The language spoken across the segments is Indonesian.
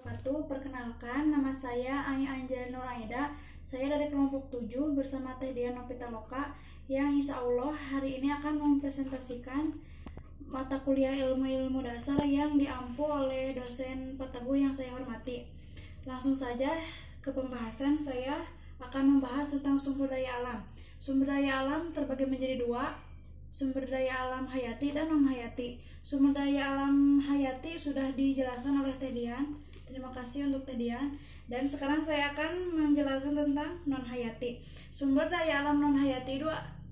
wabarakatuh. Perkenalkan, nama saya Ai Anjali Nur Aida. Saya dari kelompok 7 bersama Teh Dian Nopitaloka yang insya Allah hari ini akan mempresentasikan mata kuliah ilmu-ilmu dasar yang diampu oleh dosen Pak Teguh yang saya hormati. Langsung saja ke pembahasan. Saya akan membahas tentang sumber daya alam. Sumber daya alam terbagi menjadi dua, sumber daya alam hayati dan non hayati. Sumber daya alam hayati sudah dijelaskan oleh Teh Dian. Terima kasih untuk Teh Dian. Dan sekarang saya akan menjelaskan tentang non hayati. Sumber daya alam non hayati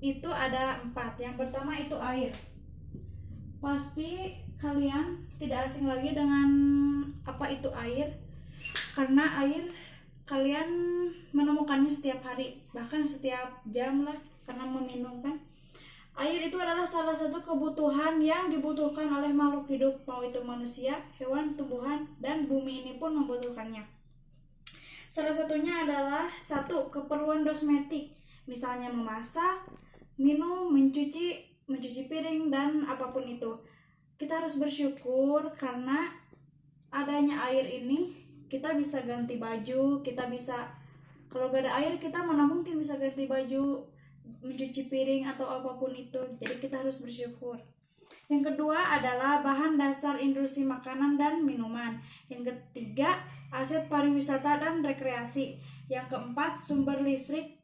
itu ada 4. Yang pertama itu air. Pasti kalian tidak asing lagi dengan apa itu air, karena air kalian menemukannya setiap hari, bahkan setiap jam lah, karena meminum kan. Air itu adalah salah satu kebutuhan yang dibutuhkan oleh makhluk hidup, mau itu manusia, hewan, tumbuhan, dan bumi ini pun membutuhkannya. Salah satunya adalah 1. Keperluan kosmetik, misalnya memasak, minum, mencuci piring, dan apapun itu. Kita harus bersyukur karena adanya air ini kita bisa ganti baju, kalau gak ada air kita mana mungkin bisa ganti baju, mencuci piring atau apapun itu. Jadi kita harus bersyukur. Yang kedua adalah bahan dasar industri makanan dan minuman. Yang ketiga, aset pariwisata dan rekreasi. Yang keempat, sumber listrik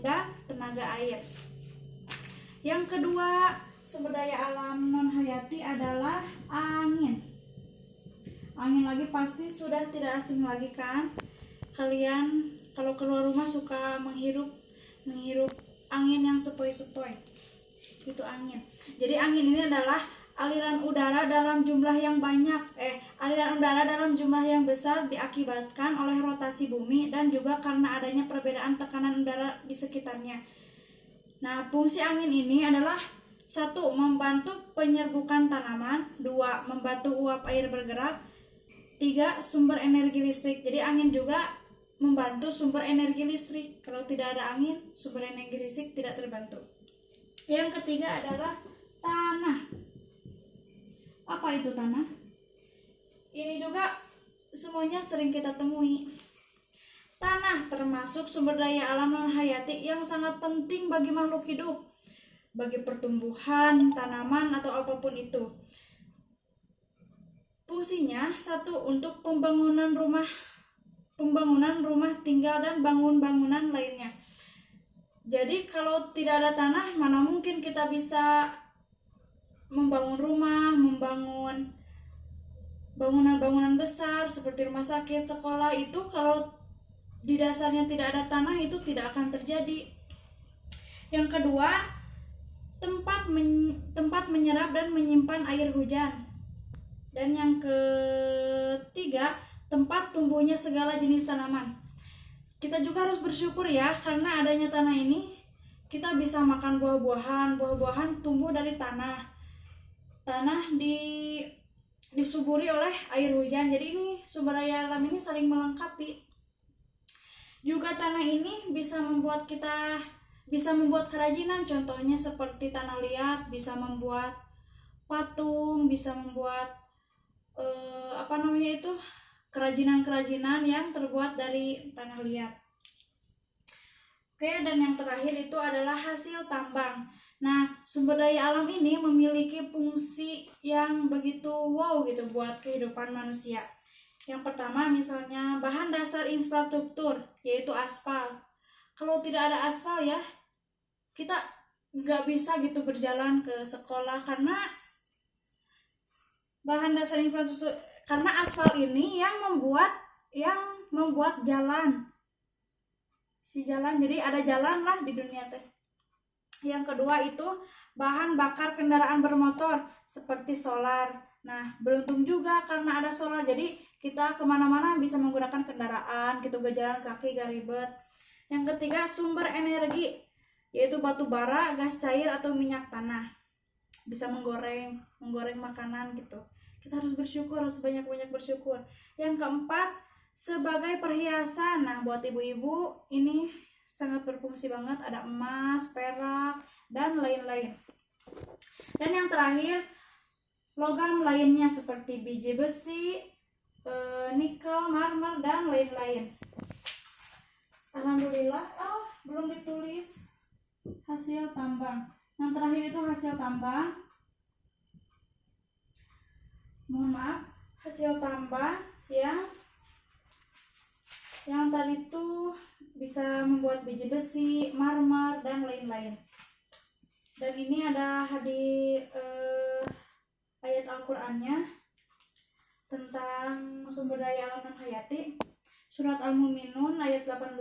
dan tenaga air. Yang kedua, sumber daya alam non hayati adalah angin. Angin lagi pasti sudah tidak asing lagi kan? Kalian kalau keluar rumah suka menghirup angin yang sepoi-sepoi. Itu angin. Jadi angin ini adalah aliran udara dalam jumlah yang besar diakibatkan oleh rotasi bumi dan juga karena adanya perbedaan tekanan udara di sekitarnya. Nah, fungsi angin ini adalah 1. Membantu penyerbukan tanaman, 2. Membantu uap air bergerak, 3. Sumber energi listrik. Jadi angin juga membantu sumber energi listrik. Kalau tidak ada angin, sumber energi listrik tidak terbantu. Yang ketiga adalah tanah. Apa itu tanah? Ini juga semuanya sering kita temui. Tanah termasuk sumber daya alam non hayati yang sangat penting bagi makhluk hidup, bagi pertumbuhan, tanaman, atau apapun itu. Fungsinya 1. Untuk pembangunan rumah tinggal dan bangunan lainnya. Jadi kalau tidak ada tanah, mana mungkin kita bisa membangun rumah, membangun bangunan-bangunan besar seperti rumah sakit, sekolah. Itu kalau di dasarnya tidak ada tanah, itu tidak akan terjadi. Yang kedua, tempat menyerap dan menyimpan air hujan. Dan yang ketiga, tempat tumbuhnya segala jenis tanaman. Kita juga harus bersyukur ya, karena adanya tanah ini kita bisa makan buah-buahan tumbuh dari tanah disuburi oleh air hujan. Jadi ini sumber daya alam ini saling melengkapi. Juga tanah ini bisa membuat kerajinan, contohnya seperti tanah liat bisa membuat patung, bisa membuat kerajinan-kerajinan yang terbuat dari tanah liat. Oke, dan yang terakhir itu adalah hasil tambang. Nah, sumber daya alam ini memiliki fungsi yang begitu wow gitu buat kehidupan manusia. Yang pertama misalnya bahan dasar infrastruktur, yaitu aspal. Kalau tidak ada aspal ya, kita nggak bisa gitu berjalan ke sekolah, karena bahan dasar infrastruktur, karena aspal ini yang membuat jalan. Jadi ada jalan lah di dunia teh. Yang kedua itu bahan bakar kendaraan bermotor seperti solar. Nah, beruntung juga karena ada solar, jadi kita kemana-mana bisa menggunakan kendaraan gitu, gak jalan kaki, gak ribet. Yang ketiga sumber energi, yaitu batu bara, gas cair, atau minyak tanah. Bisa menggoreng makanan gitu. Kita harus bersyukur, harus banyak-banyak bersyukur. Yang keempat, sebagai perhiasan. Nah, buat ibu-ibu ini sangat berfungsi banget, ada emas, perak, dan lain-lain. Dan yang terakhir, logam lainnya seperti biji besi, nikel, marmer, dan lain-lain. Alhamdulillah. Belum ditulis hasil tambang. Yang terakhir itu hasil tambang. Mohon maaf, hasil tambang yang tadi tuh bisa membuat biji besi, marmer, dan lain-lain. Dan ini ada ayat Al-Qur'annya tentang sumber daya alam dan hayati. Surat Al-Mu'minun ayat 18.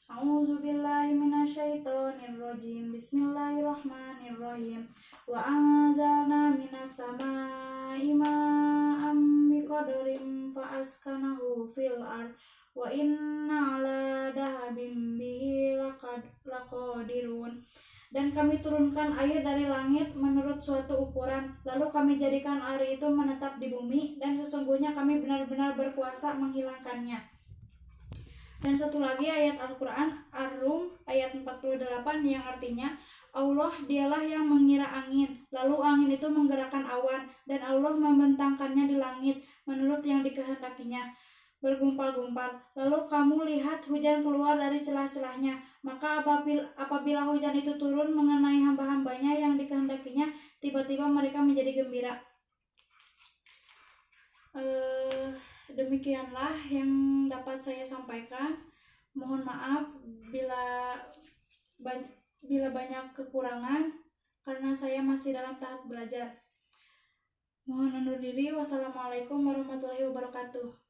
A'udzubillahi minasyaitonirrajim. Bismillahirrahmanirrahim. Wa anzalna minas samaa'i ma'am biqadarin fa askanahu fil ard wa inna 'ala dhahabin bihi laqadirun. Dan kami turunkan air dari langit menurut suatu ukuran, lalu kami jadikan air itu menetap di bumi, dan sesungguhnya kami benar-benar berkuasa menghilangkannya. Dan satu lagi ayat Al-Quran Ar-Rum ayat 48 yang artinya, Allah dialah yang mengira angin, lalu angin itu menggerakkan awan, dan Allah membentangkannya di langit menurut yang dikehendakinya, bergumpal-gumpal. Lalu kamu lihat hujan keluar dari celah-celahnya, maka apabila hujan itu turun mengenai hamba-hambanya yang dikehendakinya, tiba-tiba mereka menjadi gembira. Demikianlah yang dapat saya sampaikan. Mohon maaf bila banyak kekurangan, karena saya masih dalam tahap belajar. Mohon undur diri. Wassalamualaikum warahmatullahi wabarakatuh.